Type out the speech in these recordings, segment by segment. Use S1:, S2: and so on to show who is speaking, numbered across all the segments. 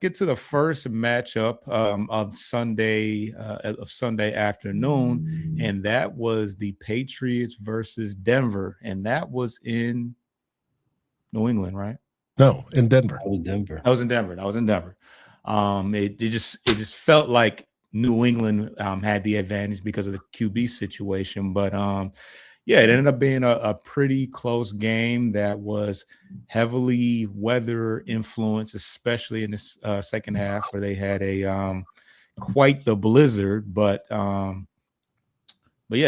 S1: get to the first matchup of Sunday afternoon, and that was the Patriots versus Denver, and that was in New England, right?
S2: No, in Denver.
S3: That was Denver.
S1: That was in Denver. It just felt like New England had the advantage because of the QB situation, but yeah, it ended up being a pretty close game that was heavily weather influenced, especially in the second half where they had a quite the blizzard. But yeah,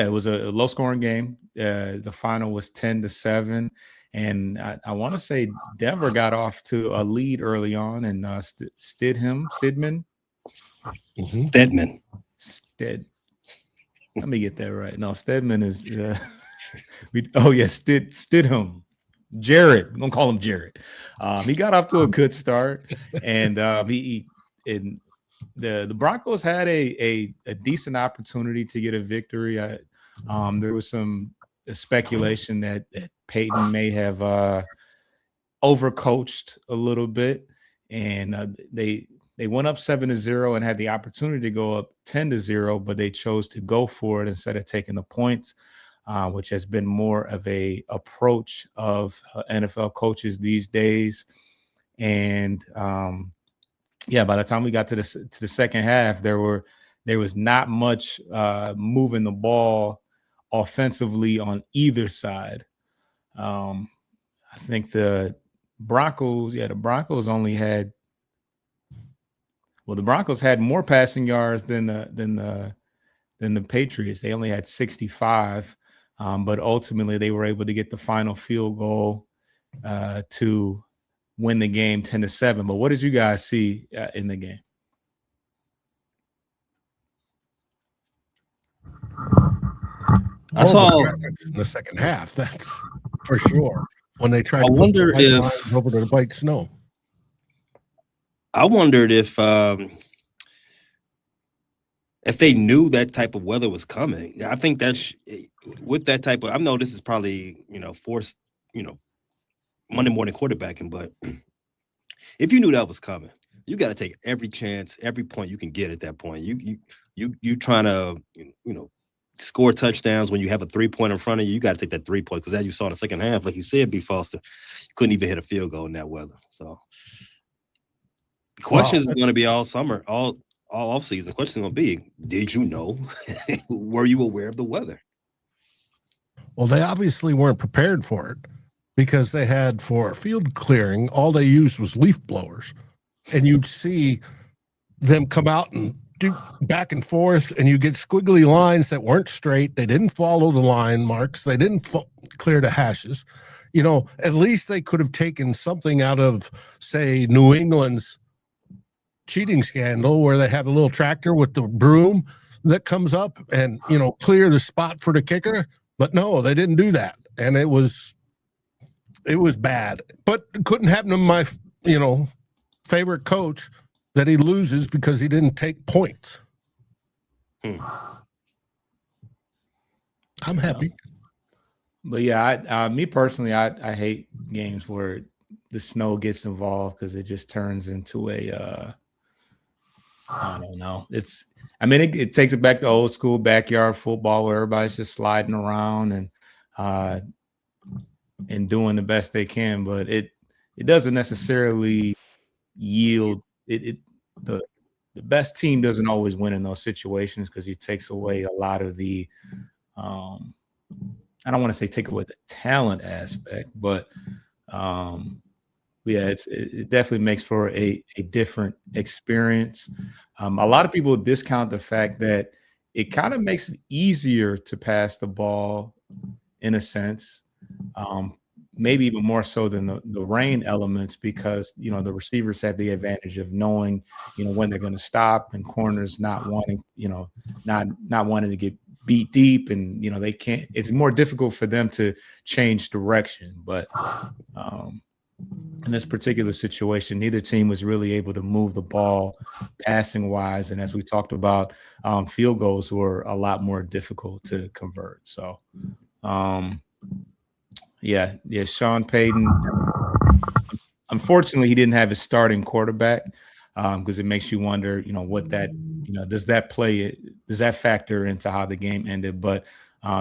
S1: it was a low scoring game. The final was 10-7. And I want to say Denver got off to a lead early on, and Stidman. Let me get that right. No, Stedman is. Stidham. Jared. I'm gonna call him Jared. He got off to a good start, and the Broncos had a decent opportunity to get a victory. There was some speculation that Peyton may have overcoached a little bit, and they went up 7-0 and had the opportunity to go up 10-0, but they chose to go for it instead of taking the points, which has been more of a approach of NFL coaches these days. And yeah, by the time we got to the second half, there was not much moving the ball offensively on either side. I think the Broncos only had. Well, the Broncos had more passing yards than the Patriots. They only had 65, but ultimately they were able to get the final field goal to win the game 10-7. But what did you guys see in the game?
S2: I saw in the second half. That's for sure. When they tried to
S3: wonder if
S2: over to the bite snow.
S3: I wondered if they knew that type of weather was coming. I think that's with that type of. I know this is probably forced Monday morning quarterbacking, but if you knew that was coming, you got to take every chance, every point you can get at that point. You trying to score touchdowns when you have a 3-point in front of you. You got to take that 3 points because as you saw in the second half, like you said, B. Foster, you couldn't even hit a field goal in that weather. So the questions are going to be all summer, all off season. The question is going to be: did you know? Were you aware of the weather?
S2: Well, they obviously weren't prepared for it because they had for field clearing, all they used was leaf blowers, and you'd see them come out and do back and forth, and you get squiggly lines that weren't straight. They didn't follow the line marks. They didn't clear the hashes. At least they could have taken something out of, say, New England's cheating scandal where they have a little tractor with the broom that comes up and, clear the spot for the kicker. But no, they didn't do that. And it was bad, but it couldn't happen to my, favorite coach that he loses because he didn't take points. I'm happy.
S1: But yeah, me personally, I hate games where the snow gets involved because it just turns into a, I don't know. It takes it back to old school backyard football where everybody's just sliding around and doing the best they can, but it doesn't necessarily yield. The best team doesn't always win in those situations because it takes away a lot of the I don't want to say take away the talent aspect, but yeah, it definitely makes for a different experience. A lot of people discount the fact that it kind of makes it easier to pass the ball in a sense, maybe even more so than the rain elements because, the receivers have the advantage of knowing, when they're going to stop and corners not wanting, not wanting to get beat deep and, they can't, it's more difficult for them to change direction. But in this particular situation, neither team was really able to move the ball passing wise. And as we talked about, field goals were a lot more difficult to convert. So, yeah, Sean Payton, unfortunately, he didn't have his starting quarterback. because it makes you wonder, what that, does that factor into how the game ended? But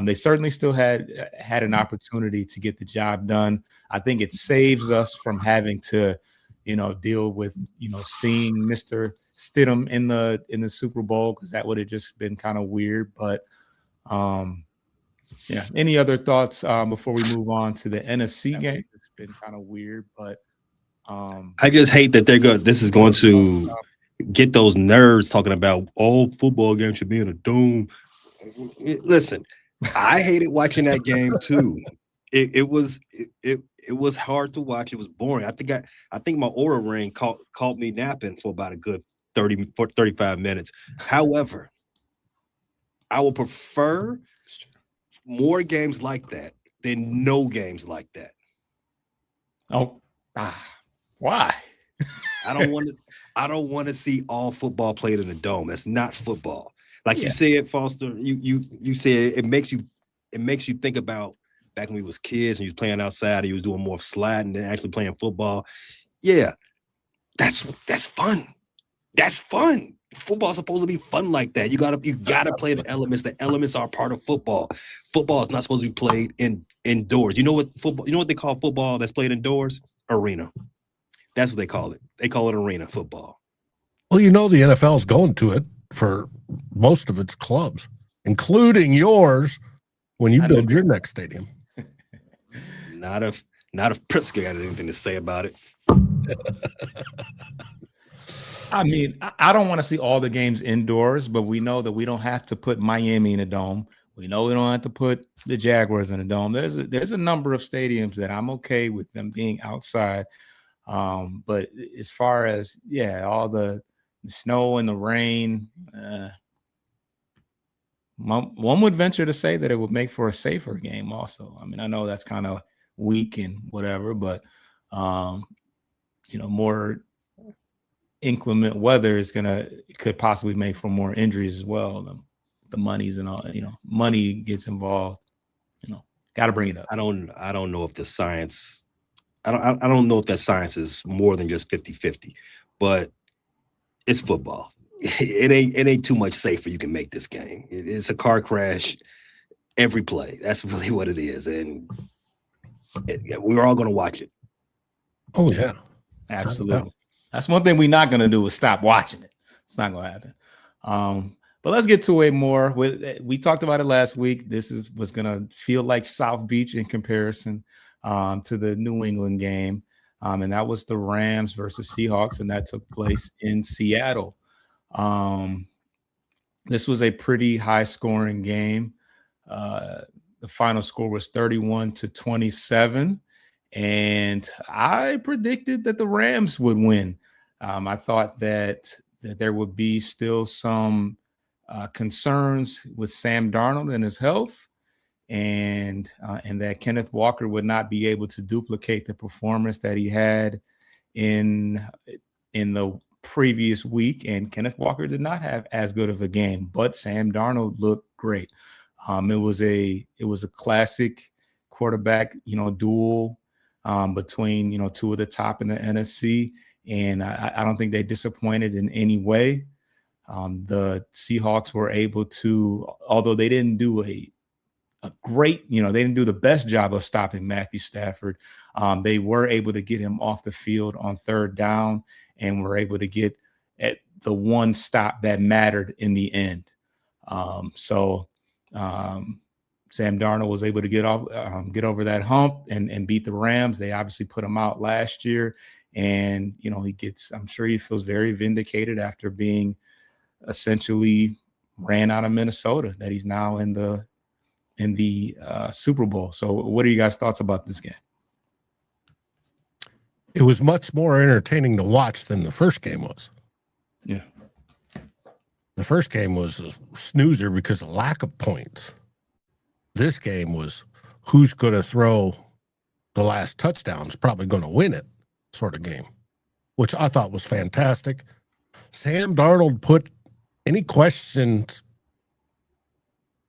S1: they certainly still had an opportunity to get the job done. I think it saves us from having to, deal with, seeing Mr. Stidham in the Super Bowl, because that would have just been kind of weird. But yeah. Any other thoughts before we move on to the NFC game? It's been kind of weird, but
S3: I just hate that this is going to get those nerds talking about all football games should be in a dome. Listen, I hated watching that game too. It was hard to watch. It was boring. I think my Aura ring caught me napping for about a good 35 minutes. However, I will prefer more games like that than no games like that.
S1: Why?
S3: I don't want to see all football played in a dome. That's not football. Like
S1: Yeah.
S3: you said, Foster, you said it makes you think about back when we was kids and you was playing outside and you was doing more sliding than actually playing football. Yeah, that's fun. That's fun. Football's supposed to be fun like that. You gotta play the elements. The elements are part of football. Football is not supposed to be played indoors. You know what they call football that's played indoors? Arena. That's what they call it. They call it arena football.
S2: Well, the NFL is going to it for most of its clubs, including yours when you build your next stadium.
S3: Not if Pritzker had anything to say about it.
S1: I mean, I don't want to see all the games indoors, but we know that we don't have to put Miami in a dome. We know we don't have to put the Jaguars in a dome. There's a number of stadiums that I'm okay with them being outside. But as far as all the snow and the rain, one would venture to say that it would make for a safer game also. I mean, I know that's kind of weak and whatever, but more inclement weather could possibly make for more injuries as well. The monies and all, money gets involved. Got to bring it up.
S3: I don't know if the science. I don't know if that science is more than just 50-50, but it's football. It ain't too much safer you can make this game. It's a car crash every play. That's really what it is, and we're all going to watch it.
S2: Oh yeah,
S1: absolutely. That's one thing we're not going to do is stop watching it. It's not going to happen. But let's get to it more. We talked about it last week. This is what's going to feel like South Beach in comparison to the New England game. And that was the Rams versus Seahawks, and that took place in Seattle. This was a pretty high-scoring game. The final score was 31-27, and I predicted that the Rams would win. I thought that there would be still some concerns with Sam Darnold and his health, and that Kenneth Walker would not be able to duplicate the performance that he had in the previous week. And Kenneth Walker did not have as good of a game, but Sam Darnold looked great. It was a classic quarterback, duel between two of the top in the NFC, and I don't think they disappointed in any way. The Seahawks were able to, although they didn't do a great, they didn't do the best job of stopping Matthew Stafford. They were able to get him off the field on third down and were able to get at the one stop that mattered in the end. Sam Darnold was able to get over that hump and beat the Rams. They obviously put him out last year, and I'm sure he feels very vindicated after being essentially ran out of Minnesota, that he's now in the Super Bowl. So what are you guys' thoughts about this game?
S2: It was much more entertaining to watch than the first game was.
S1: Yeah.
S2: The first game was a snoozer because of lack of points. This game was who's going to throw the last touchdown is probably going to win it sort of game, which I thought was fantastic. Sam Darnold put any questions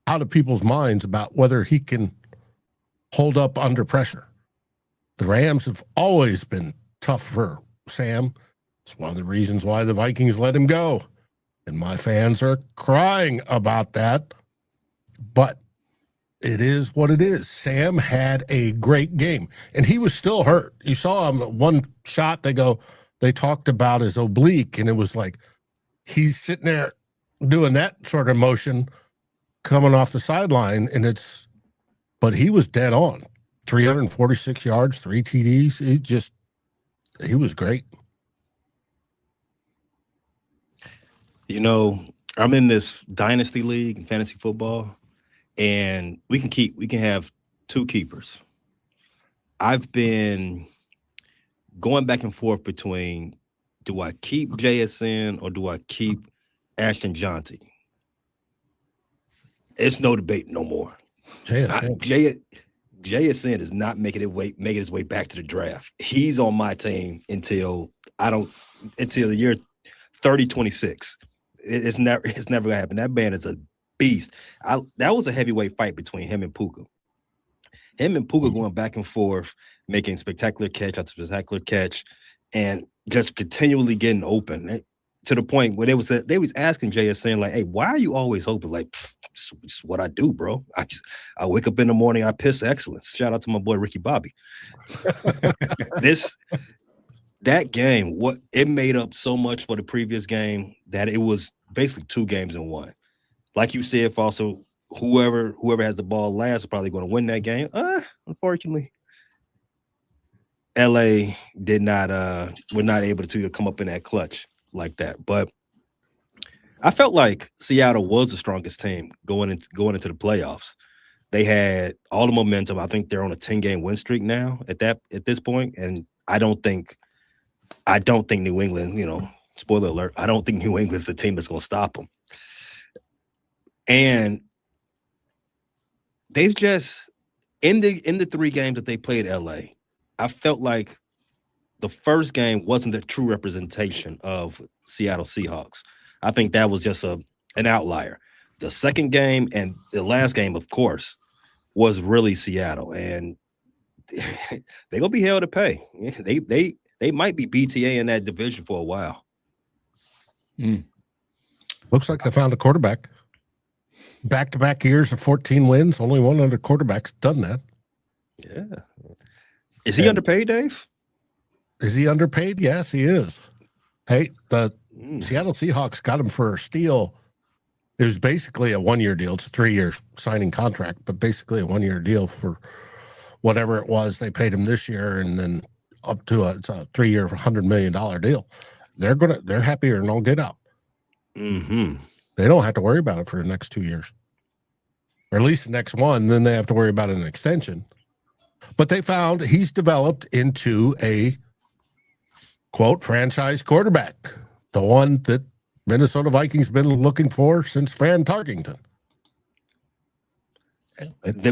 S2: out of people's minds about whether he can hold up under pressure. The Rams have always been tough for Sam. It's one of the reasons why the Vikings let him go. And my fans are crying about that. But it is what it is. Sam had a great game, and he was still hurt. You saw him one shot. They talked about his oblique, and it was like he's sitting there doing that sort of motion coming off the sideline, but he was dead on. 346 yards, 3 TDs. He was great.
S3: You know, I'm in this dynasty league in fantasy football, and we can have 2 keepers. I've been going back and forth between, do I keep JSN or do I keep Ashton Johnson? It's no debate no more. JSN is not making his way back to the draft. He's on my team until the year 3026. It's never gonna happen. That man is a beast. That was a heavyweight fight between him and Puka. Going back and forth, making spectacular catch after spectacular catch, and just continually getting open to the point where they was asking JSN like, "Hey, why are you always open?" Like, it's what I do, bro. I wake up in the morning, I piss excellence. Shout out to my boy Ricky Bobby. That game, it made up so much for the previous game that it was basically 2 games in one. Like you said, also whoever has the ball last is probably going to win that game. Unfortunately, LA were not able to come up in that clutch like that. But I felt like Seattle was the strongest team going into the playoffs. They had all the momentum. I think they're on a 10-game win streak now at this point, and I don't think New England, spoiler alert, I don't think New England's the team that's going to stop them. And they've just in the 3 games that they played LA, I felt like the first game wasn't a true representation of Seattle Seahawks. I think that was just an outlier. The second game and the last game, of course, was really Seattle, and they're gonna be held to pay. They might be BTA in that division for a while.
S2: Looks like they found a quarterback. Back-to-back years of 14 wins. Only one other quarterback's done that.
S3: Yeah. Is he underpaid, Dave?
S2: Is he underpaid? Yes, he is. Hey, the Seattle Seahawks got him for a steal. It was basically a 1-year deal. It's a 3-year signing contract, but basically a 1-year deal for whatever it was they paid him this year, and then up to it's a 3-year, $100 million deal. They're happier and all get out.
S3: Mm-hmm.
S2: They don't have to worry about it for the next 2 years, or at least the next one. Then they have to worry about an extension. But they found he's developed into a quote franchise quarterback, the one that Minnesota Vikings been looking for since Fran Tarkington.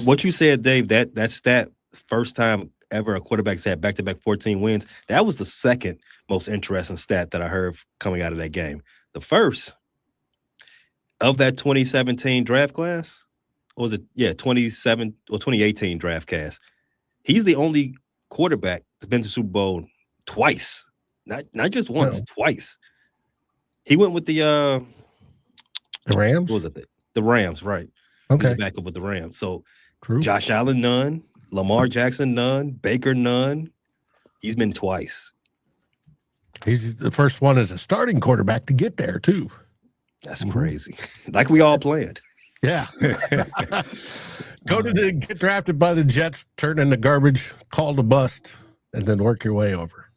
S3: What you said, Dave, that's that first time ever a quarterback's had back-to-back 14 wins. That was the second most interesting stat that I heard coming out of that game. The first of that 2017 draft class, or was it 27 or 2018 draft class? He's the only quarterback that's been to the Super Bowl twice, not just once, twice. He went with the
S2: Rams.
S3: What was it? The Rams, right?
S2: Okay,
S3: back up with the Rams. So
S2: true.
S3: Josh Allen, none. Lamar Jackson, none. Baker, none. He's been twice.
S2: He's the first one as a starting quarterback to get there too.
S3: That's crazy. Like we all planned.
S2: Yeah. Get drafted by the Jets, turn into garbage, called a bust, and then work your way over.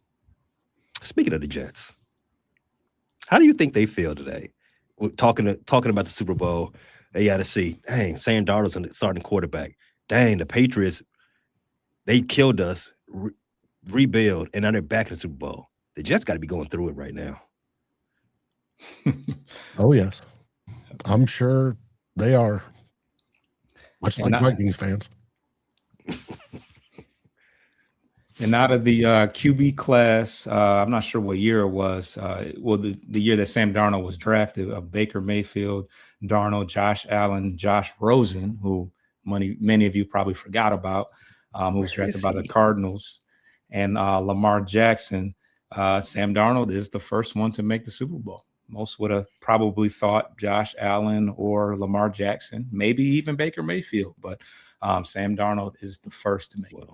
S3: Speaking of the Jets, how do you think they feel today? We're talking about the Super Bowl. They got to see, dang, Sam Darnold's the starting quarterback. Dang, the Patriots, they killed us, rebuild, and now they're back in the Super Bowl. The Jets got to be going through it right now.
S2: Oh, yes. I'm sure they are. Much like Vikings fans.
S1: And out of the QB class, I'm not sure what year it was. The year that Sam Darnold was drafted, Baker Mayfield, Darnold, Josh Allen, Josh Rosen, who many of you probably forgot about, who was drafted by the Cardinals, and Lamar Jackson. Sam Darnold is the first one to make the Super Bowl. Most would have probably thought Josh Allen or Lamar Jackson, maybe even Baker Mayfield, but Sam Darnold is the first to make it.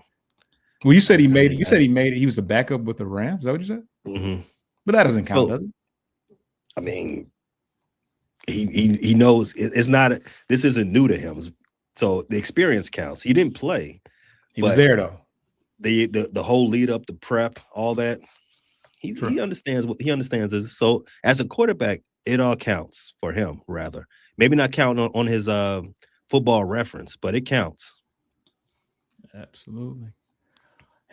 S1: Well, you said he made it. You said he made it. He was the backup with the Rams. Is that what you said?
S3: Mm-hmm.
S1: But that doesn't count, does it?
S3: I mean, he knows it's not. This isn't new to him, so the experience counts. He didn't play.
S1: He was there though.
S3: The whole lead up, the prep, all that. He understands what he understands is. So as a quarterback, it all counts for him. Rather, maybe not counting on his football reference, but it counts.
S1: Absolutely.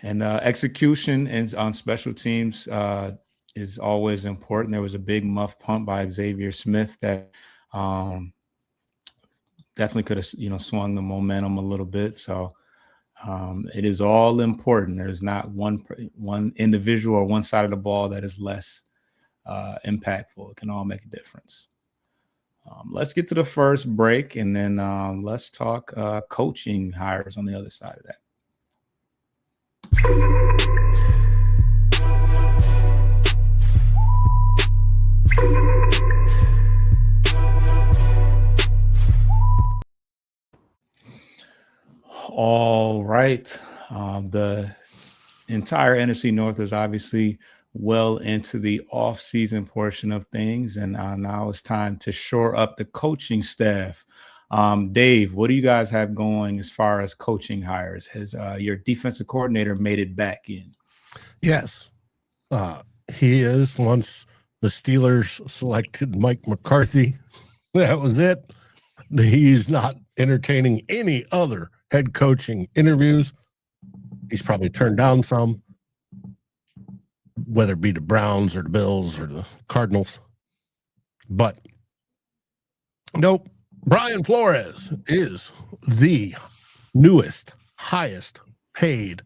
S1: And execution and on special teams is always important. There was a big muff punt by Xavier Smith that definitely could have swung the momentum a little bit. So it is all important. There's not one individual or one side of the ball that is less impactful. It can all make a difference. Let's get to the first break, and then let's talk coaching hires on the other side of that. All right. The entire NFC North is obviously well into the off-season portion of things, and now it's time to shore up the coaching staff. Dave, what do you guys have going as far as coaching hires? Has your defensive coordinator made it back in?
S2: Yes. He is. Once the Steelers selected Mike McCarthy, that was it. He's not entertaining any other head coaching interviews. He's probably turned down some, whether it be the Browns or the Bills or the Cardinals. But nope. Brian Flores is the newest, highest paid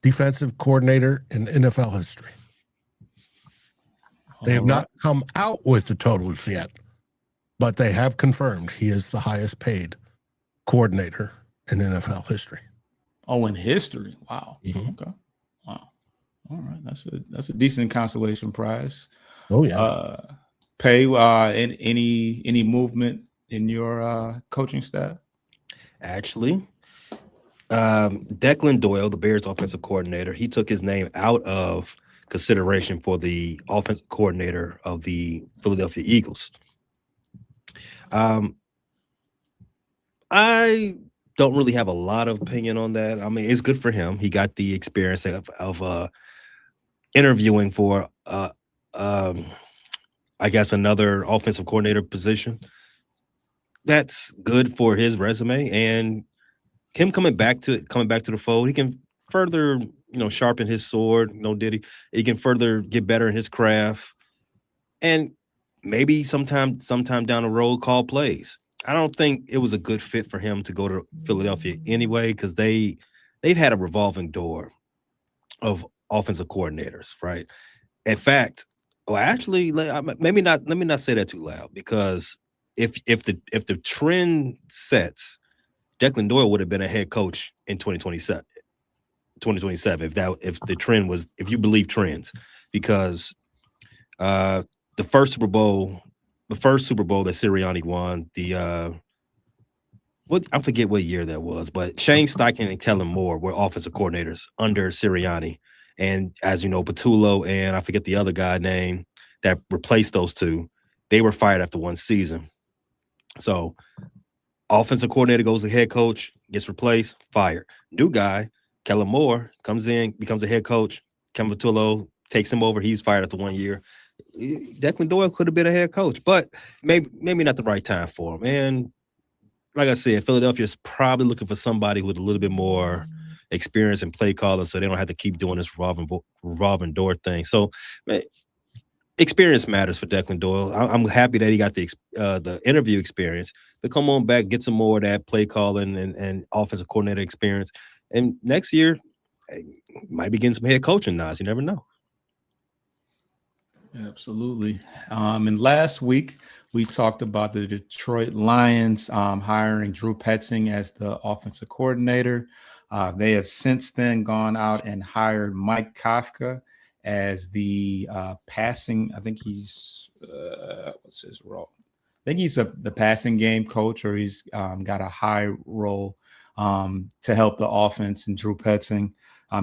S2: defensive coordinator in NFL history. They have not come out with the totals yet, but they have confirmed he is the highest paid coordinator in NFL history.
S1: Oh, in history. Wow.
S2: Mm-hmm.
S1: Okay. Wow. All right. That's a decent consolation prize.
S2: Oh yeah.
S1: Pay any movement in your coaching staff?
S3: Actually, Declan Doyle, the Bears offensive coordinator, he took his name out of consideration for the offensive coordinator of the Philadelphia Eagles. I don't really have a lot of opinion on that. I mean, it's good for him. He got the experience of interviewing for, I guess, another offensive coordinator position. That's good for his resume, and him coming back to the fold, he can further, sharpen his sword. He can further get better in his craft, and maybe sometime down the road call plays. I don't think it was a good fit for him to go to Philadelphia anyway, because they've had a revolving door of offensive coordinators, right? In fact, actually, maybe not. Let me not say that too loud, because if the trend sets, Declan Doyle would have been a head coach in 2027. If the trend was, if you believe trends, because the first Super Bowl that Sirianni won, I forget what year that was, but Shane Steichen and Kellen Moore were offensive coordinators under Sirianni, and as you know, Patullo and I forget the other guy name that replaced those two, they were fired after one season. So offensive coordinator goes to head coach, gets replaced, fired. New guy, Kellen Moore, comes in, becomes a head coach. Kevin Patullo takes him over. He's fired after 1 year. Declan Doyle could have been a head coach, but maybe not the right time for him. And like I said, Philadelphia is probably looking for somebody with a little bit more experience in play calling, so they don't have to keep doing this revolving door thing. So, experience matters for Declan Doyle. I'm happy that he got the interview experience, but come on back, get some more of that play calling and offensive coordinator experience. And next year, might be getting some head coaching nods. You never know.
S1: Absolutely. And last week, we talked about the Detroit Lions hiring Drew Petzing as the offensive coordinator. They have since then gone out and hired Mike Kafka as the passing. I think he's what's his role? I think he's the passing game coach, or he's got a high role to help the offense. And Drew Petzing,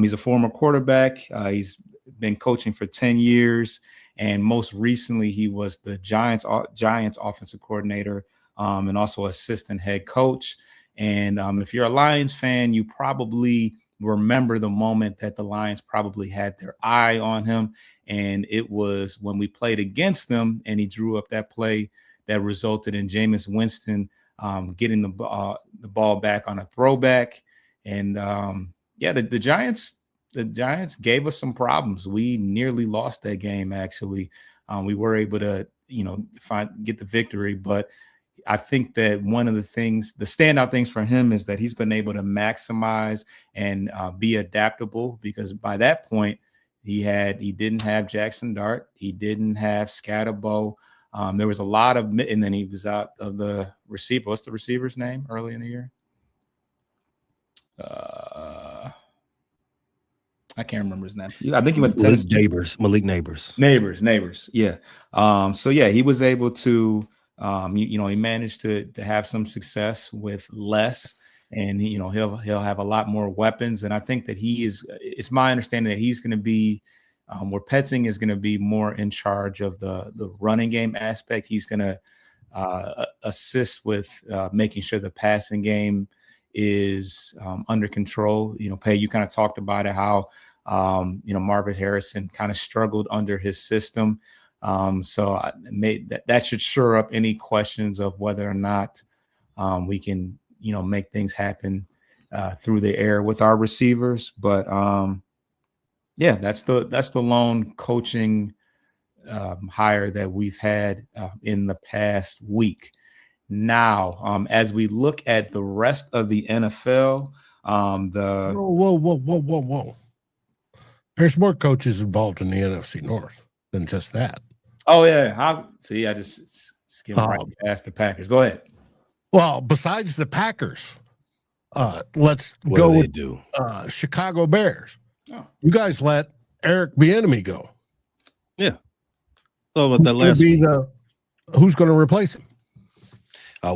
S1: he's a former quarterback. He's been coaching for 10 years. And most recently, he was the Giants offensive coordinator and also assistant head coach. And if you're a Lions fan, you probably remember the moment that the Lions probably had their eye on him. And it was when we played against them and he drew up that play that resulted in Jameis Winston getting the ball back on a throwback. And the Giants gave us some problems. We nearly lost that game. Actually, we were able to, get the victory. But I think that one of the standout things for him is that he's been able to maximize and be adaptable, because by that point he didn't have Jackson Dart, he didn't have Scatterbo. There was a lot of, and then he was out of the receiver. What's the receiver's name early in the year? I can't remember his name. I think he went to Tennessee.
S3: Malik Neighbors.
S1: Neighbors. Yeah. So yeah, he was able to, he managed to have some success with less, and he'll have a lot more weapons. And I think that it's my understanding that he's going to be where Petzing is going to be more in charge of the running game aspect. He's going to assist with making sure the passing game is under control. Pay, you kind of talked about it, how Marvin Harrison kind of struggled under his system. So I made that should shore up any questions of whether or not we can make things happen through the air with our receivers. But that's the lone coaching hire that we've had in the past week. Now, as we look at the rest of the NFL,
S2: whoa. There's more coaches involved in the NFC North than just that.
S1: Oh, yeah. I just skimmed right past the Packers. Go ahead.
S2: Well, besides the Packers, let's go with Chicago Bears. Oh. You guys let Eric Bieniemy go.
S3: Yeah. So about that last week.
S2: Who's going to replace him?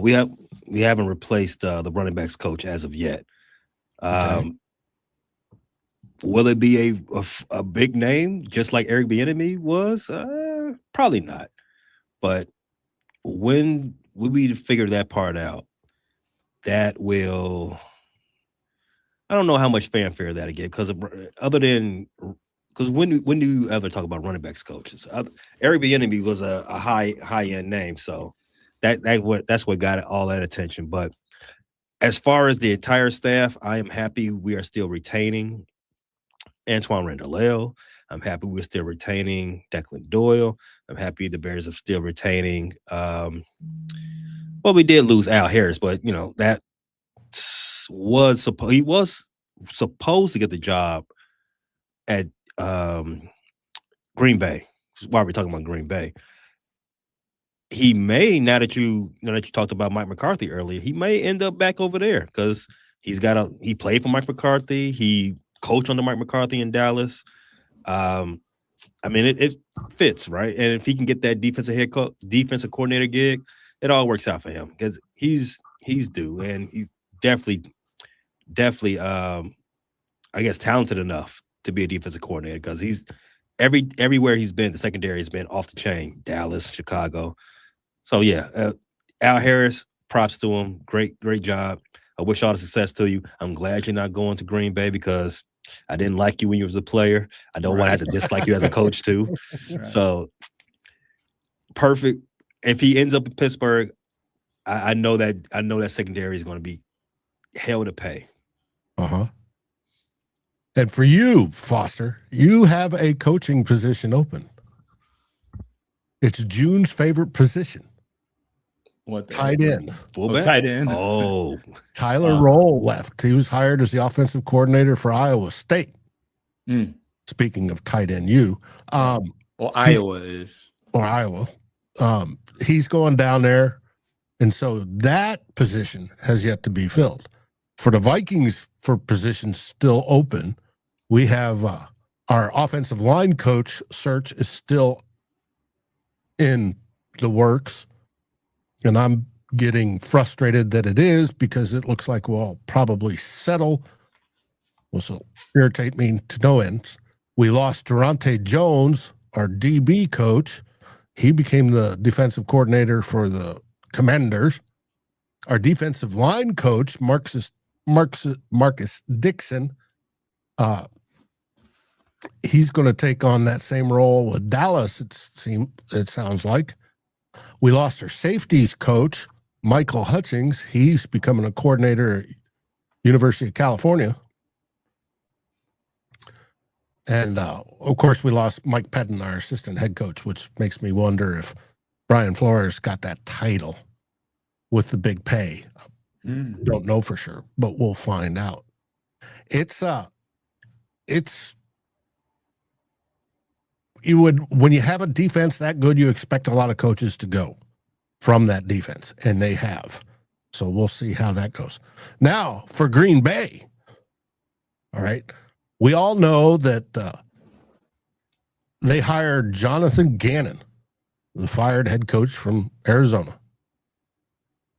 S3: We haven't replaced the running backs coach as of yet. Okay. Will it be a big name just like Eric Bieniemy was? Probably not. But when we figure that part out, that will, I don't know how much fanfare that'll get, because when do you ever talk about running backs coaches? Eric Bieniemy was a high end name, so that's what got all that attention. But as far as the entire staff, I am happy we are still retaining Antoine Randall. I'm happy we're still retaining Declan Doyle. I'm happy the Bears are still retaining. We did lose Al Harris, but that he was supposed to get the job at Green Bay. Why are we talking about Green Bay? He may, now that you talked about Mike McCarthy earlier, he may end up back over there, because he played for Mike McCarthy. He coached under Mike McCarthy in Dallas. It fits, right? And if he can get that defensive coordinator gig, it all works out for him, because he's due, and he's definitely I guess talented enough to be a defensive coordinator, because he's everywhere he's been, the secondary has been off the chain. Dallas, Chicago. So yeah, Al Harris, props to him. Great job. I wish all the success to you. I'm glad you're not going to Green Bay, because I didn't like you when you was a player. I don't want to have to dislike you as a coach too. Right. So perfect. If he ends up in Pittsburgh, I know that secondary is going to be hell to pay.
S2: And for you, Foster, you have a coaching position open. It's June's favorite position.
S1: What?
S2: Tight end.
S3: Fullback?
S1: Tight end.
S3: Oh.
S2: Tyler Roll left. He was hired as the offensive coordinator for Iowa State. Speaking of tight end,
S1: Iowa is.
S2: Or Iowa. He's going down there. And so that position has yet to be filled. For the Vikings, for positions still open, we have Our offensive line coach search is still in the works, and I'm getting frustrated that it is because it looks like we'll probably settle, which will irritate me to no end. We lost Durante Jones, our DB coach. He became the defensive coordinator for the Commanders. Our defensive line coach, Marcus Dixon, he's going to take on that same role with Dallas. It sounds like. We lost our safeties coach, Michael Hutchings. He's becoming a coordinator at University of California. And of course, we lost Mike Pettin, our assistant head coach, which makes me wonder if Brian Flores got that title with the big pay. Don't know for sure, but we'll find out. When you have a defense that good, you expect a lot of coaches to go from that defense, and they have. So we'll see how that goes. Now for Green Bay. All right. We all know that they hired Jonathan Gannon, the fired head coach from Arizona,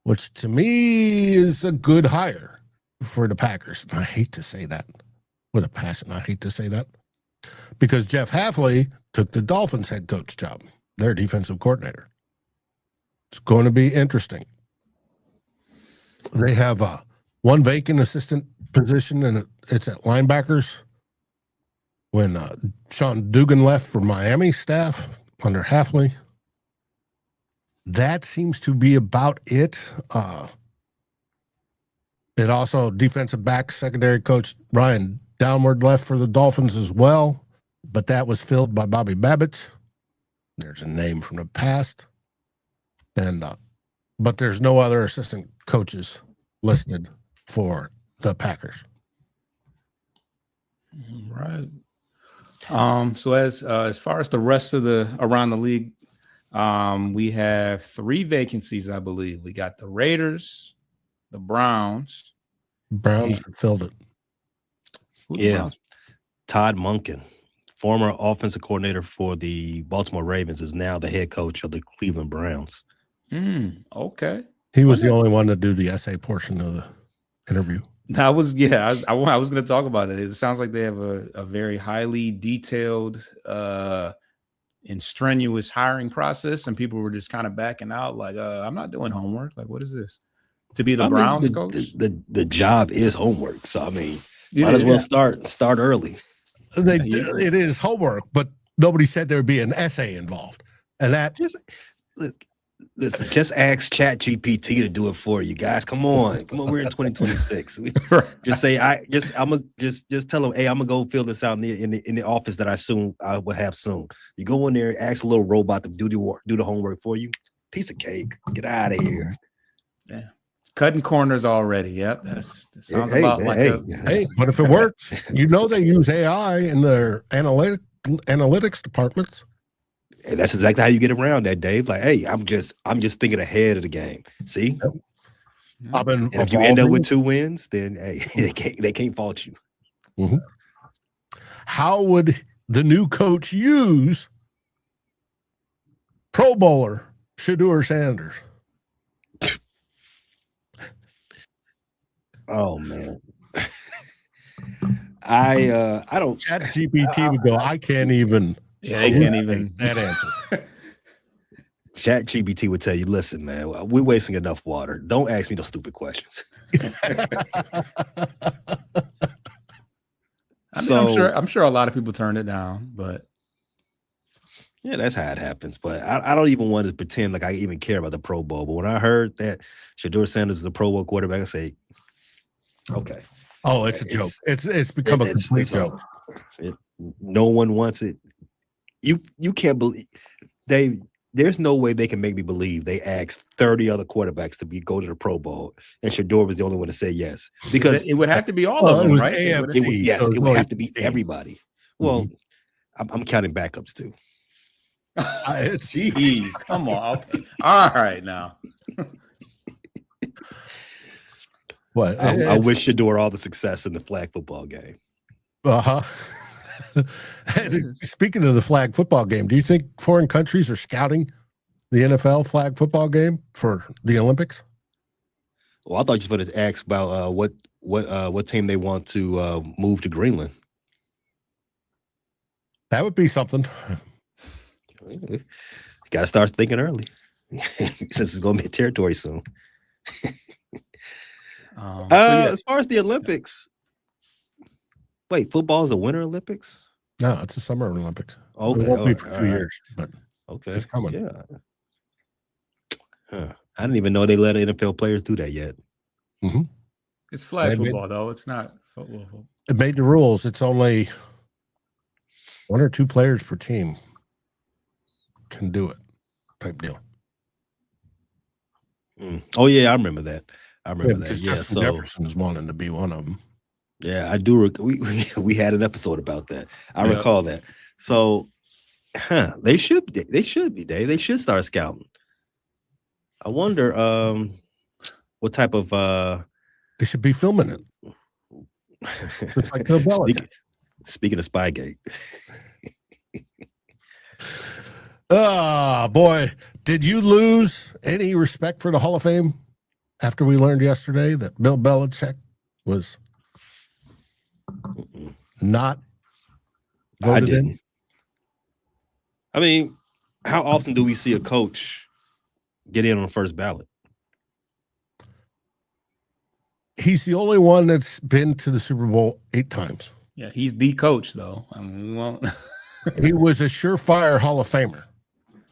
S2: which to me is a good hire for the Packers. And I hate to say that with a passion. I hate to say that because Jeff Hafley took the Dolphins head coach job, their defensive coordinator. It's going to be interesting. They have one vacant assistant position, and it's at linebackers. When Sean Dugan left for Miami staff under Hafley, that seems to be about it. It also defensive back secondary coach Ryan Downward left for the Dolphins as well, but that was filled by Bobby Babbitt. There's a name from the past, and but there's no other assistant coaches listed for the Packers.
S1: Right. So as far as the rest of the around the league, we have 3 vacancies, I believe. We got the Raiders, the Browns.
S2: Browns filled it.
S3: Yeah. Todd Monken, former offensive coordinator for the Baltimore Ravens, is now the head coach of the Cleveland Browns.
S1: Okay.
S2: He was the only one to do the essay portion of the interview.
S1: I was going to talk about it. It sounds like they have a very highly detailed and strenuous hiring process, and people were just kind of backing out like, I'm not doing homework. Like, what is this? To be the Browns coach?
S3: The job is homework. So, I mean, might as well start early.
S2: It is homework, but nobody said there would be an essay involved. And that
S3: listen, just ask ChatGPT to do it for you guys. Come on, we're in 2026. Just say I'm gonna tell them, hey, I'm gonna go fill this out in the office that I will have soon. You go in there, ask a little robot to do the homework for you. Piece of cake. Get out of here.
S1: Yeah. Cutting corners already. Yep. That sounds
S2: but if it works, they use AI in their analytics departments.
S3: And that's exactly how you get around that, Dave. Like, hey, I'm just thinking ahead of the game. See,
S2: and
S3: if you end up with 2 wins, then hey, they can't fault you.
S2: Mm-hmm. How would the new coach use Pro Bowler Shedeur Sanders?
S3: Oh man, I don't.
S2: ChatGPT would go. I can't even.
S1: Yeah, they can't even
S2: that answer.
S3: ChatGPT would tell you, listen, man, we're wasting enough water. Don't ask me those stupid questions.
S1: I'm sure a lot of people turned it down, but
S3: yeah, that's how it happens. But I don't even want to pretend like I even care about the Pro Bowl. But when I heard that Shedeur Sanders is a Pro Bowl quarterback, I say, okay.
S2: Oh, it's a joke. It's become a complete joke.
S3: No one wants it. You can't believe there's no way they can make me believe they asked 30 other quarterbacks to go to the Pro Bowl and Shedeur was the only one to say yes, because
S1: it would have to be all of them, right?
S3: It would have to be everybody. Well, I'm counting backups too.
S1: Jeez, come on. Okay. All right now.
S3: I wish Shedeur all the success in the flag football game.
S2: Speaking of the flag football game, do you think foreign countries are scouting the NFL flag football game for the Olympics?
S3: Well, I thought you were going to ask about what team they want to move to Greenland.
S2: That would be something.
S3: You got to start thinking early, since it's going to be a territory soon. As far as the Olympics, wait, football is a Winter Olympics?
S2: No, it's a Summer Olympics.
S3: Okay,
S2: it won't be for 2 years, but
S3: okay,
S2: it's coming.
S3: Yeah. Huh. I didn't even know they let NFL players do that yet.
S2: Mm-hmm.
S1: It's flag football, though. It's not football.
S2: It made the rules. It's only 1 or 2 players per team can do it, type deal.
S3: Oh yeah, I remember that. Yeah,
S2: Justin Jefferson's wanting to be one of them.
S3: Yeah, I do. We had an episode about that. I recall that. So, they should be, Dave. They should start scouting. I wonder what type of
S2: they should be filming it. It's like Bill Belichick.
S3: Speaking of Spygate.
S2: Oh boy, did you lose any respect for the Hall of Fame after we learned yesterday that Bill Belichick was not voted
S3: I didn't.
S2: in?
S3: I mean, how often do we see a coach get in on the first ballot?
S2: He's the only one that's been to the Super Bowl 8 times.
S1: Yeah, he's the coach, though. I mean, we won't.
S2: He was a surefire Hall of Famer.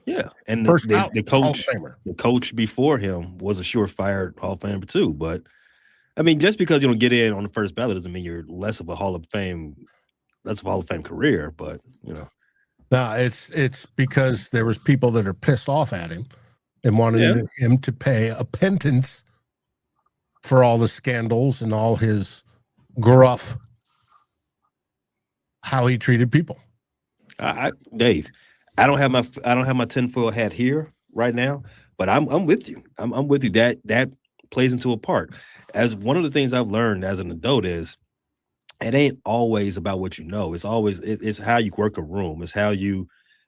S3: Yeah, and the coach before him was a surefire Hall of Famer too. But I mean, just because you don't get in on the first ballot doesn't mean you're less of a Hall of Fame career. But
S2: no, it's because there was people that are pissed off at him and wanted him to pay a penance for all the scandals and all his gruff, how he treated people.
S3: Dave, I don't have my tinfoil hat here right now, but I'm with you. I'm with you. That plays into a part. As one of the things I've learned as an adult is it ain't always about what you know. It's how you work a room. It's how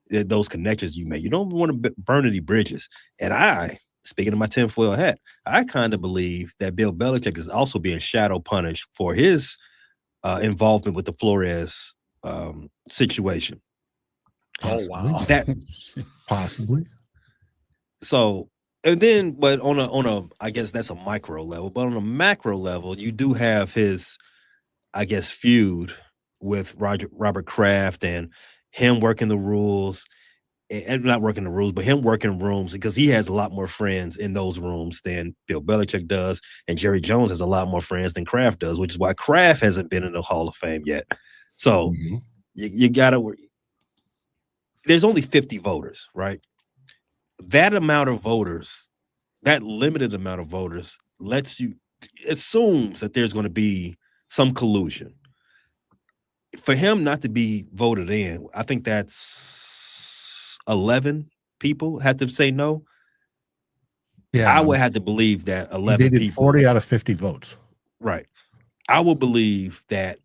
S3: those connections you make. You don't want to burn any bridges. And speaking of my tinfoil hat, I kind of believe that Bill Belichick is also being shadow punished for his involvement with the Flores situation.
S2: Possibly.
S1: Oh wow,
S3: that
S2: possibly.
S3: So, and then, but on a, I guess that's a micro level. But on a macro level, you do have his, I guess, feud with Robert Kraft and him working the rules. And not working the rules, but him working rooms because he has a lot more friends in those rooms than Bill Belichick does. And Jerry Jones has a lot more friends than Kraft does, which is why Kraft hasn't been in the Hall of Fame yet. So you got to, there's only 50 voters, right? That amount of voters, that limited amount of voters assumes that there's going to be some collusion. For him not to be voted in, I think that's 11 people had to say no.
S2: Yeah,
S3: I would have to believe that 11 people.
S2: 40 out of 50 votes.
S3: Right. I will believe that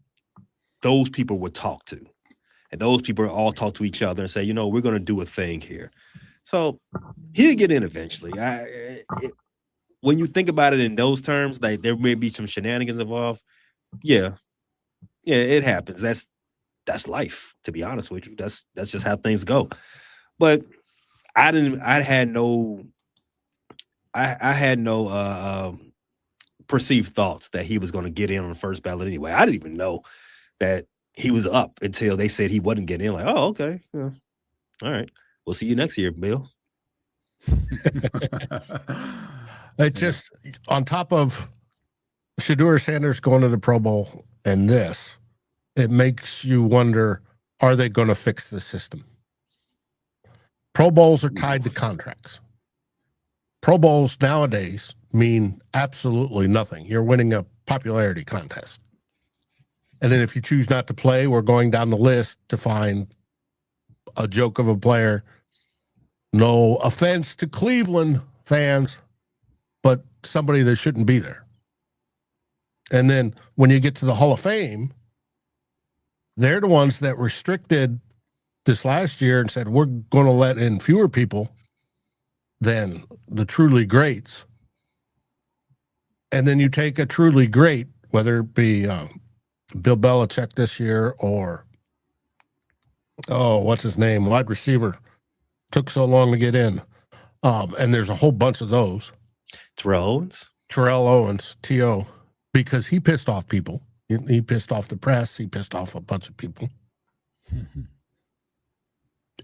S3: those people would talk to, and those people all talk to each other and say, we're going to do a thing here. So he'll get in eventually. When you think about it in those terms, like there may be some shenanigans involved. Yeah, it happens. That's life, to be honest with you. That's just how things go. But I had no perceived thoughts that he was going to get in on the first ballot anyway. I didn't even know that he was up until they said he wasn't getting in. Like, oh, okay. Yeah. All right. We'll see you next year, Bill.
S2: It just, on top of Shedeur Sanders going to the Pro Bowl and this, it makes you wonder, are they going to fix the system? Pro Bowls are tied to contracts. Pro Bowls nowadays mean absolutely nothing. You're winning a popularity contest. And then if you choose not to play, we're going down the list to find a joke of a player. No offense to Cleveland fans, but somebody that shouldn't be there. And then when you get to the Hall of Fame, They're the ones that restricted this last year and said, we're going to let in fewer people than the truly greats. And then you take a truly great, whether it be Bill Belichick this year or, what's his name? Wide receiver. Took so long to get in. And there's a whole bunch of those.
S3: Terrell
S2: Owens, T.O., because he pissed off people. He pissed off the press. He pissed off a bunch of people.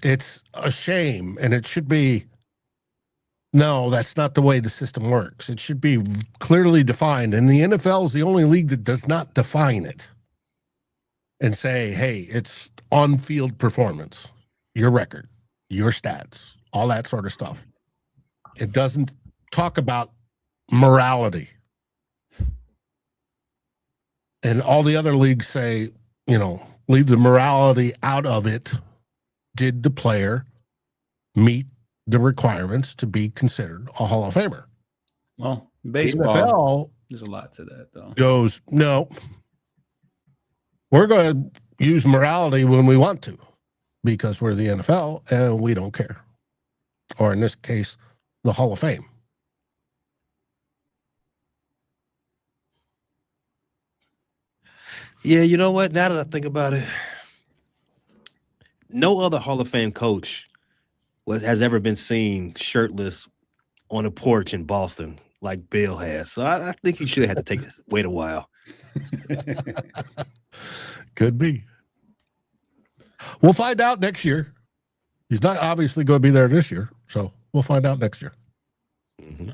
S2: It's a shame, and it should be, no, that's not the way the system works. It should be clearly defined, and the NFL is the only league that does not define it and say, hey, it's on-field performance, your record, your stats, all that sort of stuff. It doesn't talk about morality. And all the other leagues say, leave the morality out of it. Did the player meet the requirements to be considered a Hall of Famer?
S1: Well, baseball, there's a lot to that, though.
S2: Goes, no, we're going to use morality when we want to because we're the NFL and we don't care. Or in this case, the Hall of Fame.
S3: Yeah, you know what? Now that I think about it, no other Hall of Fame coach has ever been seen shirtless on a porch in Boston like Bill has. So I think he should have had to wait a while.
S2: Could be. We'll find out next year. He's not obviously going to be there this year, so we'll find out next year.
S3: Mm-hmm.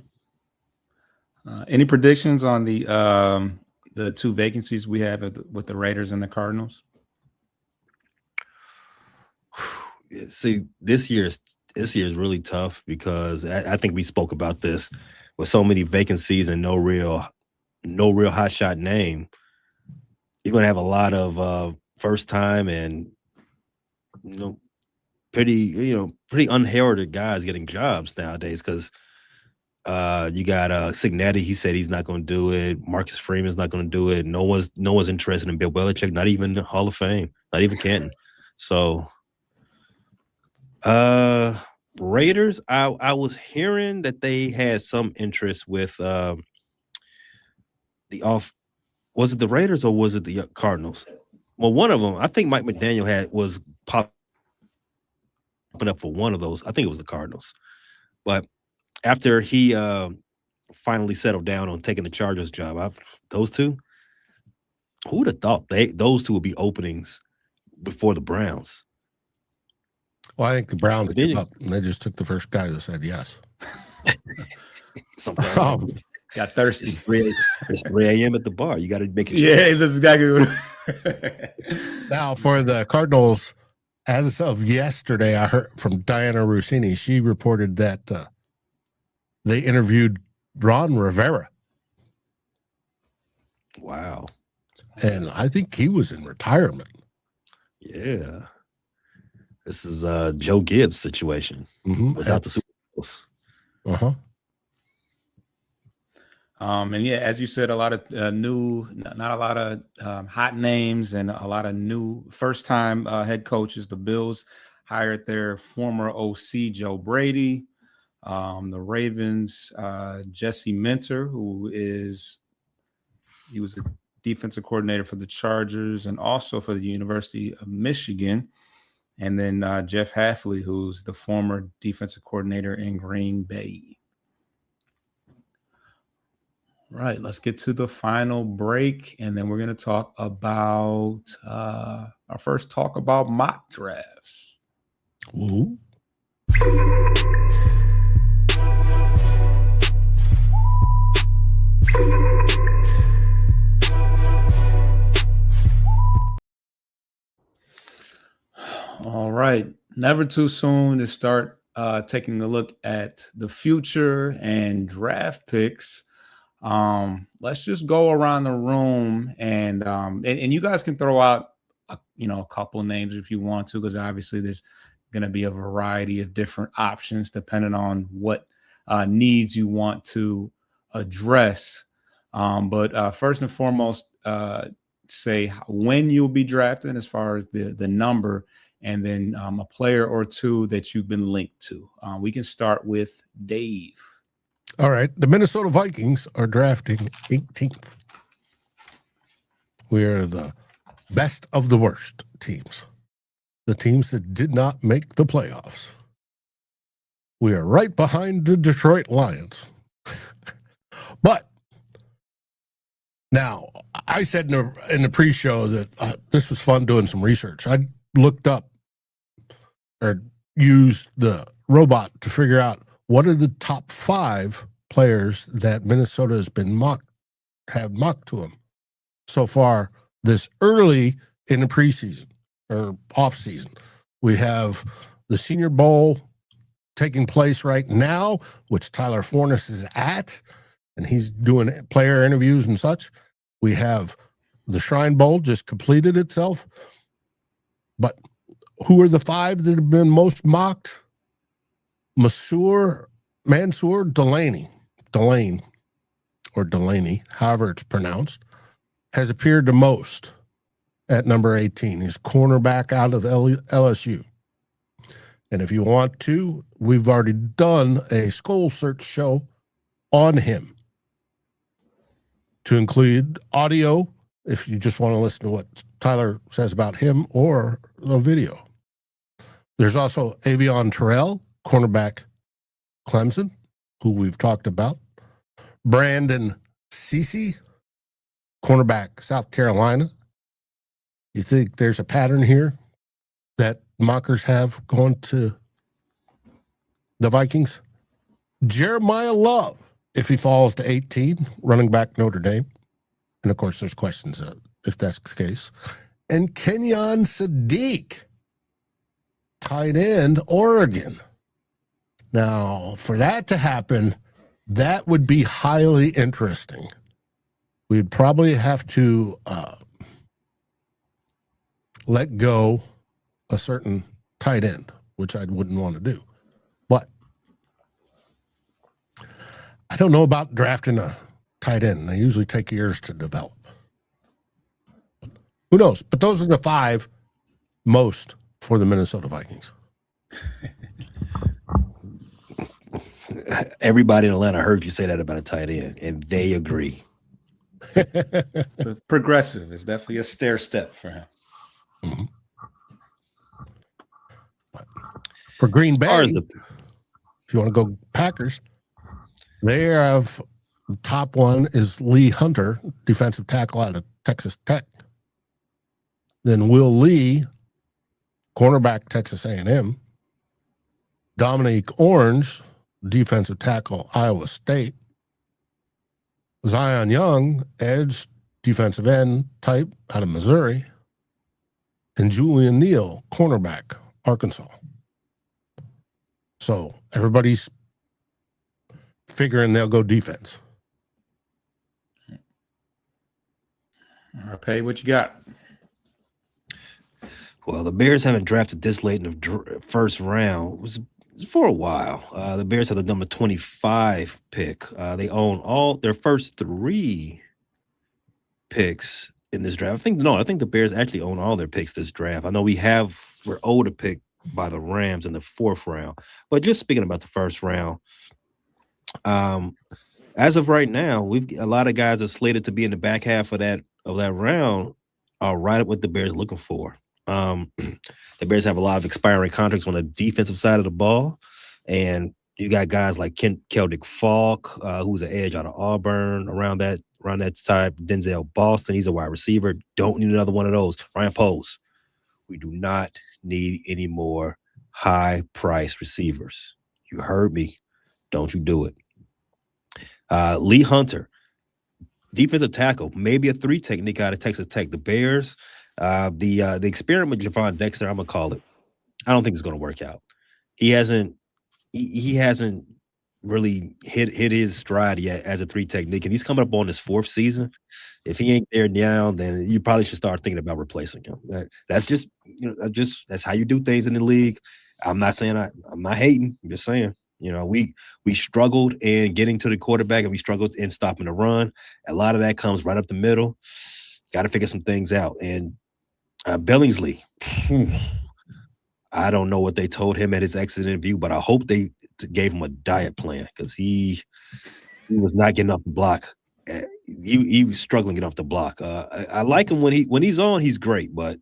S1: Any predictions on the two vacancies we have with the Raiders and the Cardinals?
S3: See, this year is really tough because I think we spoke about this with so many vacancies and no real hotshot name. You're going to have a lot of first time and pretty unheralded guys getting jobs nowadays because you got Cignetti. He said he's not going to do it. Marcus Freeman's not going to do it. No one's interested in Bill Belichick, not even the Hall of Fame, not even Canton. So Raiders, I was hearing that they had some interest with was it the Raiders or was it the Cardinals? Well, one of them, I think Mike McDaniel was popping up for one of those. I think it was the Cardinals. But after he finally settled down on taking the Chargers job, those two, who would have thought those two would be openings before the Browns?
S2: Well, I think the Browns gave up, and they just took the first guy that said yes.
S1: Got thirsty.
S3: It's 3 a.m. at the bar. You got to make it.
S1: Yeah, that's exactly what.
S2: Now, for the Cardinals, as of yesterday, I heard from Diana Rossini. She reported that they interviewed Ron Rivera.
S3: Wow.
S2: And I think he was in retirement.
S3: Yeah. This is Joe Gibbs' situation without the Super Bowls.
S2: Uh-huh.
S1: And yeah, as you said, a lot of not a lot of hot names and a lot of new first-time head coaches. The Bills hired their former OC, Joe Brady. The Ravens, Jesse Minter, he was a defensive coordinator for the Chargers and also for the University of Michigan. And then Jeff Hafley, who's the former defensive coordinator in Green Bay. Right, let's get to the final break, and then we're going to talk about our first talk about mock drafts.
S2: Ooh.
S1: All right, never too soon to start taking a look at the future and draft picks. Let's just go around the room and you guys can throw out a couple of names if you want to, because obviously there's going to be a variety of different options depending on what needs you want to address. But first and foremost, say when you'll be drafting as far as the number, and then a player or two that you've been linked to. We can start with Dave.
S2: All right. The Minnesota Vikings are drafting 18th. We're the best of the worst teams. The teams that did not make the playoffs. We are right behind the Detroit Lions. But now, I said in the pre-show that this was fun doing some research. I looked up or used the robot to figure out what are the top 5 players that Minnesota has been mocked to them so far this early in the preseason or off season. We have the Senior Bowl taking place right now, which Tyler Forness is at, and he's doing player interviews and such. We have the Shrine Bowl just completed itself. But who are the 5 that have been most mocked? Mansour Delane, however it's pronounced, has appeared the most at number 18. He's cornerback out of LSU. And if you want to, we've already done a skull search show on him to include audio if you just want to listen to what Tyler says about him, or a video. There's also Avion Terrell, cornerback Clemson, who we've talked about. Brandon Cece, cornerback South Carolina. You think there's a pattern here that mockers have going to the Vikings? Jeremiah Love, if he falls to 18, running back Notre Dame. And of course, there's questions if that's the case. And Kenyon Sadiq, tight end, Oregon. Now, for that to happen, that would be highly interesting. We'd probably have to let go a certain tight end, which I wouldn't want to do. But I don't know about drafting a tight end. They usually take years to develop. Who knows? But those are the 5 most for the Minnesota Vikings.
S3: Everybody in Atlanta heard you say that about a tight end, and they agree.
S1: Progressive is definitely a stair step for him.
S2: Mm-hmm. For Green Bay, if you want to go Packers, they have the top one is Lee Hunter, defensive tackle out of Texas Tech. Then Will Lee, cornerback Texas A&M. Dominique Orange, defensive tackle Iowa State. Zion Young, edge, defensive end type out of Missouri. And Julian Neal, cornerback, Arkansas. So everybody's figuring they'll go defense.
S1: Okay, what you got?
S3: Well, the Bears haven't drafted this late in the first round. It was for a while. The Bears have the number 25 pick. They own all their first 3 picks in this draft. I think the Bears actually own all their picks this draft. I know we're owed a pick by the Rams in the 4th round. But just speaking about the first round, as of right now, a lot of guys are slated to be in the back half of that round are right up what the Bears are looking for. The Bears have a lot of expiring contracts on the defensive side of the ball, and you got guys like Keldick Falk, who's an edge out of Auburn, around that type. Denzel Boston, he's a wide receiver. Don't need another one of those. Ryan Poles, we do not need any more high-priced receivers. You heard me. Don't you do it. Lee Hunter, defensive tackle, maybe a 3 technique out of Texas Tech. The Bears, the experiment with Javon Dexter, I'm gonna call it. I don't think it's gonna work out. He hasn't really hit his stride yet as a 3 technique, and he's coming up on his 4th season. If he ain't there now, then you probably should start thinking about replacing him. That's just that's how you do things in the league. I'm not saying I'm not hating. I'm just saying, we struggled in getting to the quarterback, and we struggled in stopping the run. A lot of that comes right up the middle. got to figure some things out. And Billingsley, I don't know what they told him at his exit interview, but I hope they gave him a diet plan because he was not getting off the block. He was struggling to get off the block. I like him when he's on, he's great, but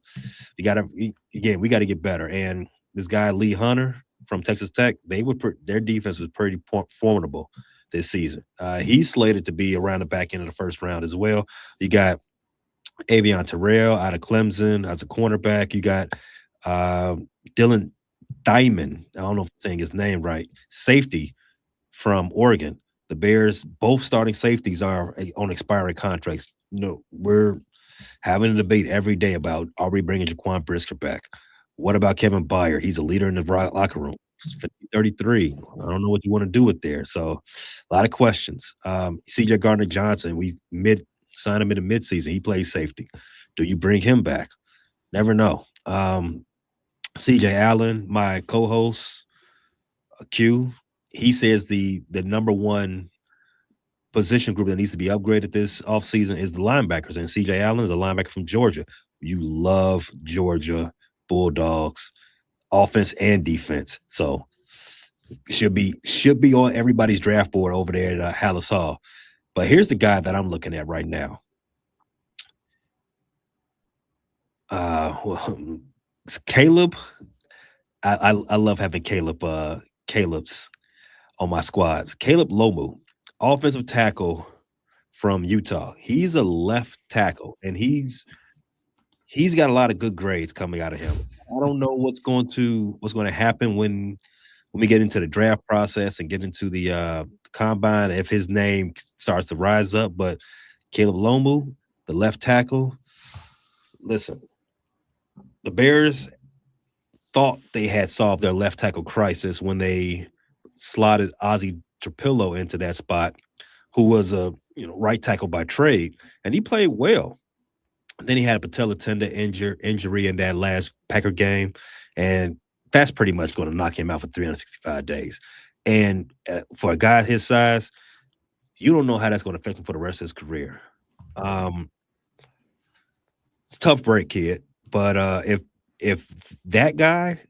S3: we got to get better. And this guy Lee Hunter from Texas Tech, their defense was pretty formidable this season. He's slated to be around the back end of the first round as well. You got Avion Terrell out of Clemson as a cornerback. You got Dylan Diamond. I don't know if I'm saying his name right. Safety from Oregon. The Bears, both starting safeties are on expiring contracts. We're having a debate every day about, are we bringing Jaquan Brisker back? What about Kevin Byard? He's a leader in the locker room. 33. I don't know what you want to do with there. So a lot of questions. CJ Gardner-Johnson, we signed him in the midseason. He plays safety. Do you bring him back? Never know. CJ Allen, my co-host, Q, he says the number one position group that needs to be upgraded this offseason is the linebackers. And CJ Allen is a linebacker from Georgia. You love Georgia Bulldogs, offense and defense. So should be on everybody's draft board over there at Hallis Hall. But here's the guy that I'm looking at right now. It's Caleb. I love having Caleb's on my squads. Caleb Lomu, offensive tackle from Utah. He's a left tackle, and he's got a lot of good grades coming out of him. I don't know what's going to happen when we get into the draft process and get into the combine, if his name starts to rise up. But Caleb Lomu, the left tackle, listen, the Bears thought they had solved their left tackle crisis when they slotted Ozzie Trapillo into that spot, who was a right tackle by trade, and he played well. Then he had a patella tendon injury in that last Packer game, and that's pretty much going to knock him out for 365 days. And for a guy his size, you don't know how that's going to affect him for the rest of his career. It's a tough break, kid. But if that guy,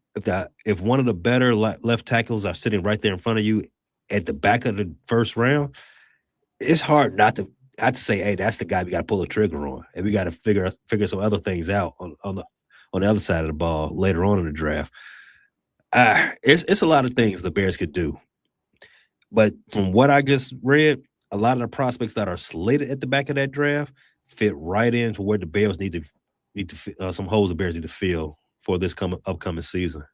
S3: if one of the better left tackles are sitting right there in front of you at the back of the first round, it's hard not to say, hey, that's the guy we got to pull the trigger on, and we got to figure some other things out on the other side of the ball later on in the draft. It's a lot of things the Bears could do, but from what I just read, a lot of the prospects that are slated at the back of that draft fit right into where the Bears need to some holes the Bears need to fill for this upcoming season.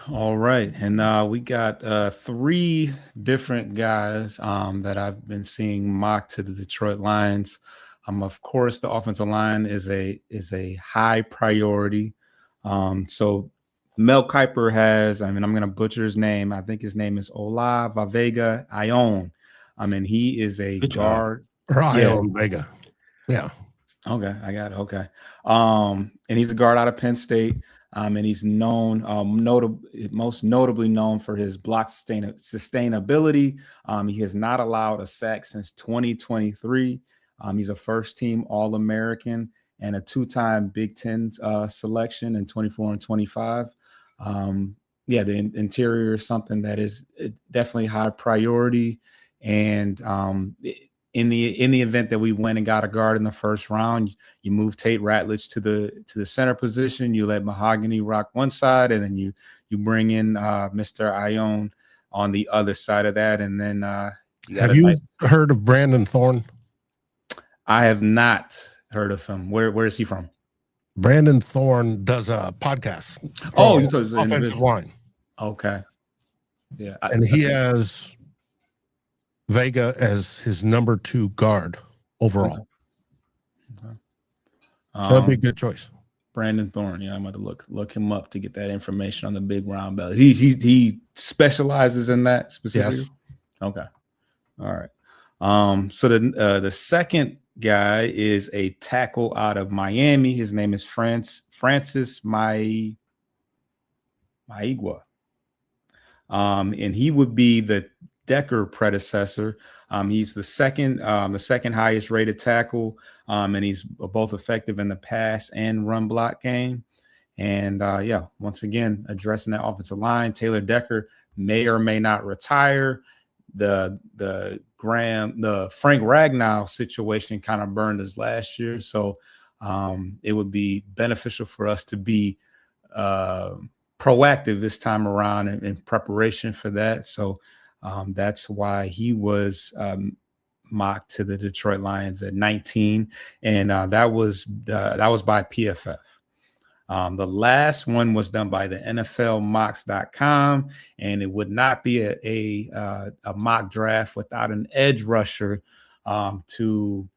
S1: All right. And we got 3 different guys that I've been seeing mocked to the Detroit Lions. Of course, the offensive line is a high priority. So Mel Kiper has, I'm going to butcher his name. I think his name is Ola Vavega Ion. He is a guard.
S2: Or Ion Vega. Yeah.
S1: Okay, I got it. Okay. And he's a guard out of Penn State. And he's known, most notably known for his block sustainability. He has not allowed a sack since 2023. He's a first-team All-American and a 2-time Big Ten selection in 24 and 25. The interior is something that is definitely high priority. And in the event that we went and got a guard in the first round, you move Tate Ratledge to the center position. You let Mahogany rock one side, and then you bring in Mr. Ione on the other side of that. And then
S2: have you heard of Brandon Thorne?
S1: I have not heard of him. Where is he from?
S2: Brandon Thorne does a podcast.
S1: Oh, you told
S2: offensive line.
S1: Okay. Yeah.
S2: And he has Vega as his number 2 guard overall.
S1: Okay.
S2: So that'd be a good choice.
S1: Brandon Thorne. Yeah, I'm going to look him up to get that information on the big round belt. He specializes in that specifically.
S2: Yes.
S1: Okay. All right. So the second guy is a tackle out of Miami. His name is Francis Maigua. And he would be the Decker predecessor. He's the second highest rated tackle, and he's both effective in the pass and run block game. And once again, addressing that offensive line, Taylor Decker may or may not retire. The Frank Ragnow situation kind of burned us last year, so it would be beneficial for us to be proactive this time around in preparation for that. So that's why he was mocked to the Detroit Lions at 19, and that was by PFF. The last one was done by the NFLmocks.com, and it would not be a mock draft without an edge rusher to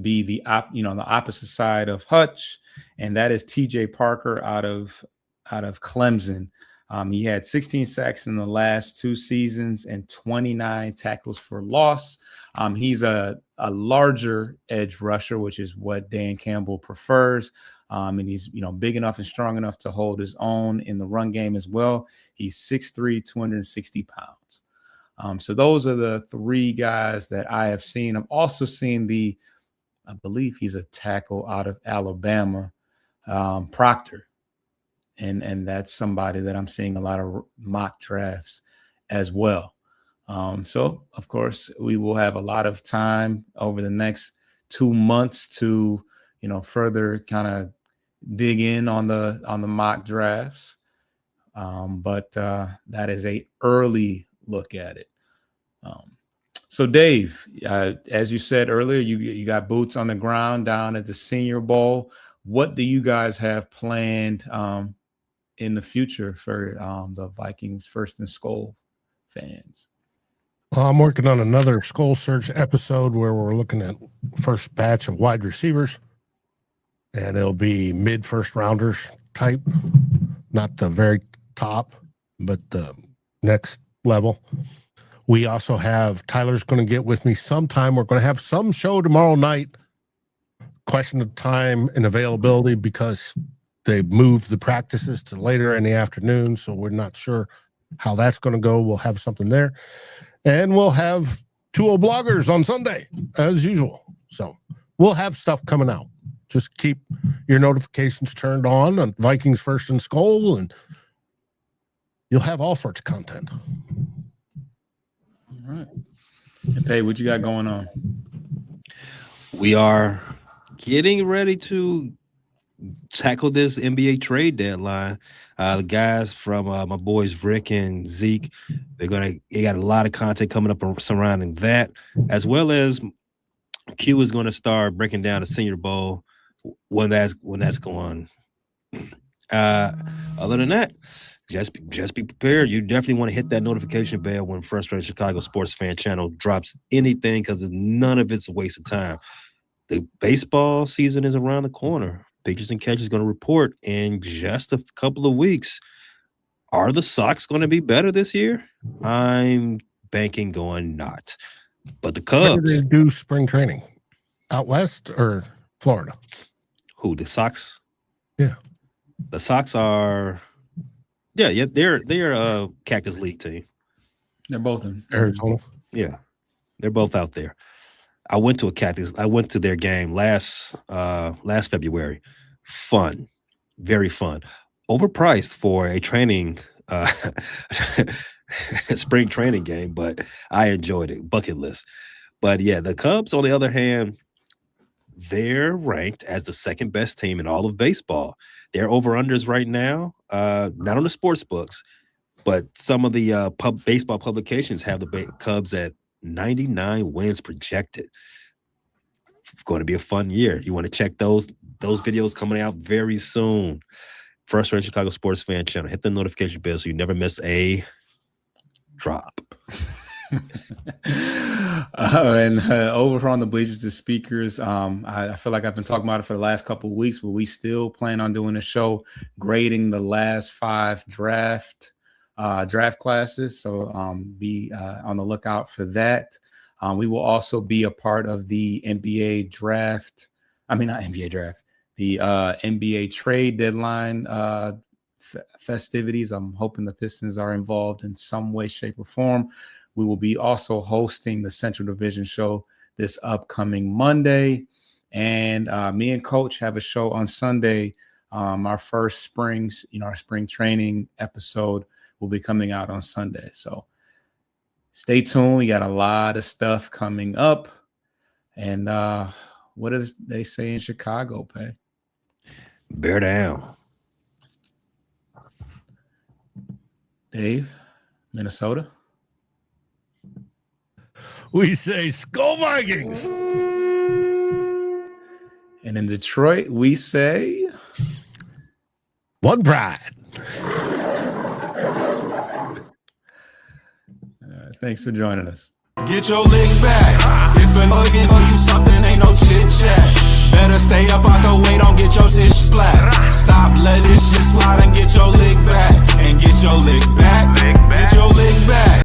S1: be the opposite side of Hutch, and that is TJ Parker out of Clemson. He had 16 sacks in the last 2 seasons and 29 tackles for loss. He's a larger edge rusher, which is what Dan Campbell prefers. And he's big enough and strong enough to hold his own in the run game as well. He's 6'3", 260 pounds. So those are the 3 guys that I have seen. I've also seen I believe he's a tackle out of Alabama, Proctor. And that's somebody that I'm seeing a lot of mock drafts as well. So of course we will have a lot of time over the next 2 months to, further kind of dig in on the mock drafts. But that is a early look at it. So Dave, as you said earlier, you got boots on the ground down at the Senior Bowl. What do you guys have planned in the future for the Vikings First and Skol fans?
S2: I'm working on another Skol Search episode where we're looking at first batch of wide receivers, and it'll be mid-first rounders type, not the very top, but the next level. We also have Tyler's going to get with me sometime. We're going to have some show tomorrow night. Question of time and availability because they moved the practices to later in the afternoon, so we're not sure how that's going to go. We'll have something there. And we'll have 2 bloggers on Sunday, as usual. So we'll have stuff coming out. Just keep your notifications turned on Vikings First and Skol, and you'll have all sorts of content.
S1: All right. And Pay, what you got going on?
S3: We are getting ready to tackle this NBA trade deadline. The guys from my boys Rick and Zeke, they got a lot of content coming up surrounding that, as well as Q is going to start breaking down the Senior Bowl when that's going. Other than that, just be prepared. You definitely want to hit that notification bell when Frustrated Chicago Sports Fan Channel drops anything, because none of it's a waste of time. The baseball season is around the corner. Pitchers and Catchers is going to report in just a couple of weeks. Are the Sox going to be better this year? I'm banking going not. But the Cubs.
S2: Where do they do spring training? Out west or Florida?
S3: Who, the Sox?
S2: Yeah.
S3: The Sox are they're a Cactus League team.
S1: They're both in
S2: Arizona.
S3: Yeah. They're both out there. I went to their game last February. Fun. Very fun. Overpriced for a training spring training game, but I enjoyed it. Bucket list. But yeah, the Cubs, on the other hand, they're ranked as the second best team in all of baseball. Their over-unders right now, not on the sports books, but some of the baseball publications have the Cubs at 99 wins projected. It's going to be a fun year. You want to check those videos coming out very soon. Frustrated Chicago Sports Fan Channel. Hit the notification bell so you never miss a drop.
S1: And over on the Bleachers to Speakers, I feel like I've been talking about it for the last couple of weeks, but we still plan on doing a show grading the last 5 draft classes. So be on the lookout for that. We will also be a part of the NBA draft. I mean, not NBA draft, the NBA trade deadline festivities. I'm hoping the Pistons are involved in some way, shape, or form. We will be also hosting the Central Division show this upcoming Monday. And me and Coach have a show on Sunday. Our first our spring training episode will be coming out on Sunday. So stay tuned. We got a lot of stuff coming up. And what does they say in Chicago, Pay?
S3: Bear down.
S1: Dave, Minnesota.
S2: We say Skull Vikings.
S1: And in Detroit, we say
S2: One Pride.
S1: Thanks for joining us.
S4: Get your lick back. If a nugget on you something, ain't no chit chat. Better stay up out the way, don't get your shit splat. Stop, let this shit slide and get your lick